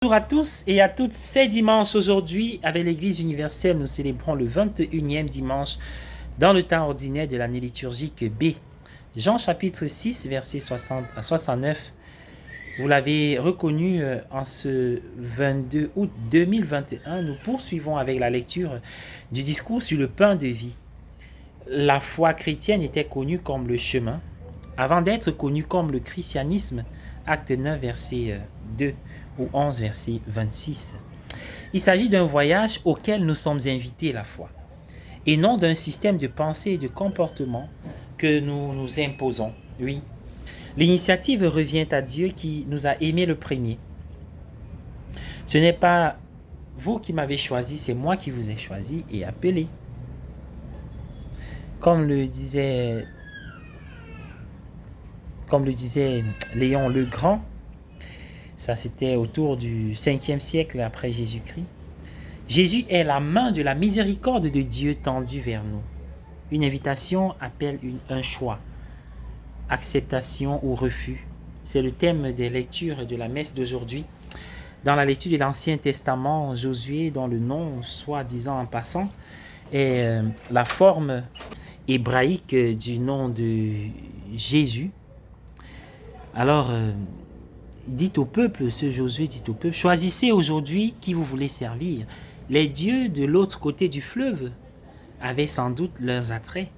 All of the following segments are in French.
Bonjour à tous et à toutes, c'est dimanche aujourd'hui. Avec l'Église universelle, nous célébrons le 21e dimanche dans le temps ordinaire de l'année liturgique B. Jean chapitre 6, versets 60 à 69. Vous l'avez reconnu en ce 22 août 2021. Nous poursuivons avec la lecture du discours sur le pain de vie. La foi chrétienne était connue comme le chemin, avant d'être connue comme le christianisme. Acte 9, verset 2 ou 11, verset 26. Il s'agit d'un voyage auquel nous sommes invités la foi, et non d'un système de pensée et de comportement que nous nous imposons. Oui, l'initiative revient à Dieu qui nous a aimés le premier. Ce n'est pas vous qui m'avez choisi, c'est moi qui vous ai choisi et appelé. Comme le disait Léon le Grand, ça c'était autour du 5e siècle après Jésus-Christ. Jésus est la main de la miséricorde de Dieu tendue vers nous. Une invitation appelle un choix, acceptation ou refus. C'est le thème des lectures de la messe d'aujourd'hui. Dans la lecture de l'Ancien Testament, Josué, dont le nom, soi-disant en passant, est la forme hébraïque du nom de Jésus. Alors, dit au peuple, ce Josué dit au peuple, choisissez aujourd'hui qui vous voulez servir. Les dieux de l'autre côté du fleuve avaient sans doute leurs attraits.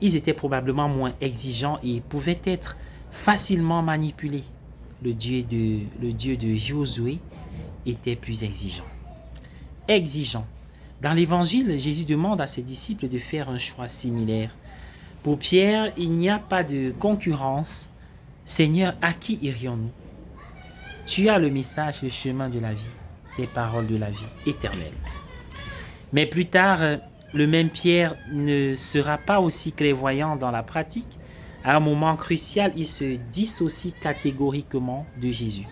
Ils étaient probablement moins exigeants et pouvaient être facilement manipulés. Le Dieu de Josué était plus exigeant. Exigeant. Dans l'Évangile, Jésus demande à ses disciples de faire un choix similaire. Pour Pierre, il n'y a pas de concurrence. Seigneur, à qui irions-nous? Tu as le message, le chemin de la vie, les paroles de la vie éternelle. Mais plus tard, le même Pierre ne sera pas aussi clairvoyant dans la pratique. À un moment crucial, il se dissocie catégoriquement de Jésus.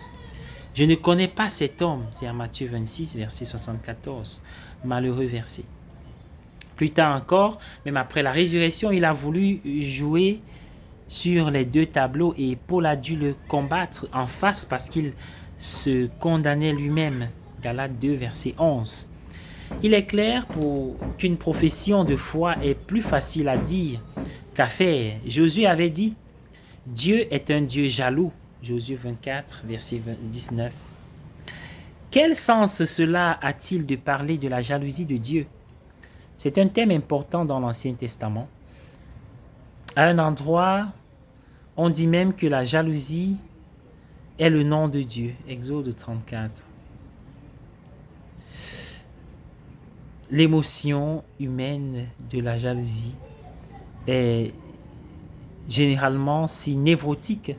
Je ne connais pas cet homme, c'est à Matthieu 26, verset 74, malheureux verset. Plus tard encore, même après la résurrection, il a voulu jouer sur les deux tableaux et Paul a dû le combattre en face parce qu'il se condamnait lui-même. Galates 2, verset 11. Il est clair qu'une profession de foi est plus facile à dire qu'à faire. Josué avait dit « Dieu est un Dieu jaloux ». Josué 24, verset 19. Quel sens cela a-t-il de parler de la jalousie de Dieu? C'est un thème important dans l'Ancien Testament. À un endroit, on dit même que la jalousie est le nom de Dieu. Exode 34. L'émotion humaine de la jalousie est généralement si névrotique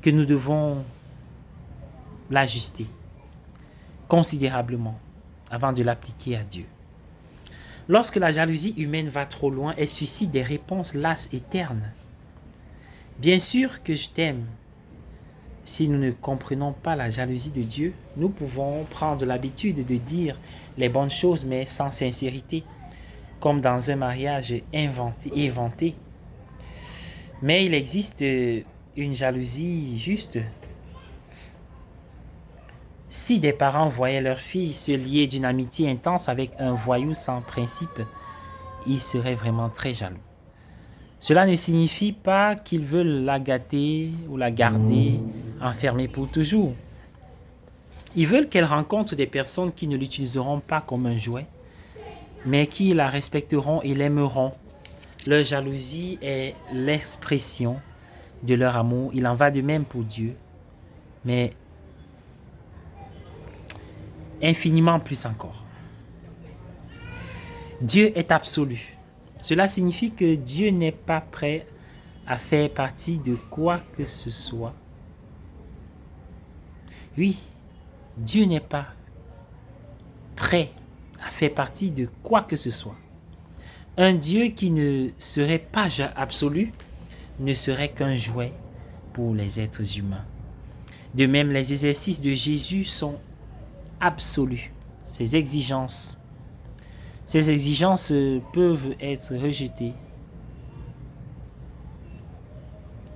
que nous devons l'ajuster considérablement avant de l'appliquer à Dieu. Lorsque la jalousie humaine va trop loin, elle suscite des réponses lasses et ternes. Bien sûr que je t'aime. Si nous ne comprenons pas la jalousie de Dieu, nous pouvons prendre l'habitude de dire les bonnes choses, mais sans sincérité, comme dans un mariage inventé. Mais il existe une jalousie juste. Si des parents voyaient leur fille se lier d'une amitié intense avec un voyou sans principe, ils seraient vraiment très jaloux. Cela ne signifie pas qu'ils veulent la gâter ou la garder enfermée pour toujours. Ils veulent qu'elle rencontre des personnes qui ne l'utiliseront pas comme un jouet, mais qui la respecteront et l'aimeront. Leur jalousie est l'expression de leur amour. Il en va de même pour Dieu, mais infiniment plus encore. Dieu est absolu. Cela signifie que Dieu n'est pas prêt à faire partie de quoi que ce soit. Oui, Dieu n'est pas prêt à faire partie de quoi que ce soit. Un Dieu qui ne serait pas absolu ne serait qu'un jouet pour les êtres humains. De même, les exercices de Jésus sont absolus. Ses exigences peuvent être rejetées.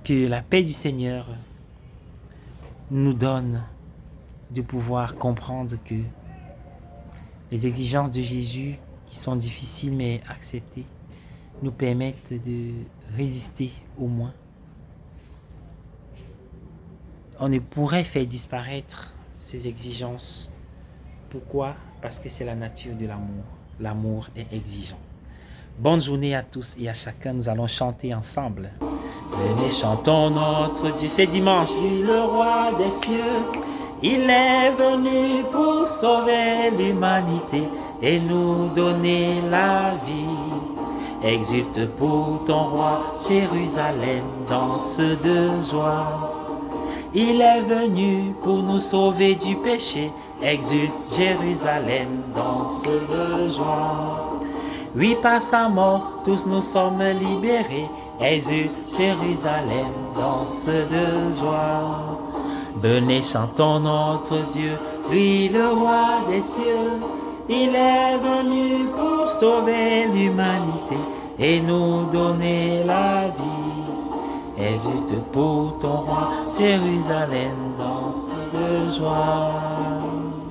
Que la paix du Seigneur nous donne de pouvoir comprendre que les exigences de Jésus, qui sont difficiles mais acceptées, nous permettent de résister au moins. On ne pourrait faire disparaître ces exigences. Pourquoi? Parce que c'est la nature de l'amour. L'amour est exigeant. Bonne journée à tous et à chacun. Nous allons chanter ensemble. Venez, chantons notre Dieu. C'est dimanche. Lui, le roi des cieux. Il est venu pour sauver l'humanité et nous donner la vie. Exulte pour ton roi, Jérusalem, danse de joie. Il est venu pour nous sauver du péché. Exulte Jérusalem, danse de joie. Oui, par sa mort, tous nous sommes libérés. Exulte Jérusalem, danse de joie. Venez, chantons notre Dieu, lui le roi des cieux. Il est venu pour sauver l'humanité et nous donner la vie. Exulte pour ton roi, Jérusalem, danse de joie.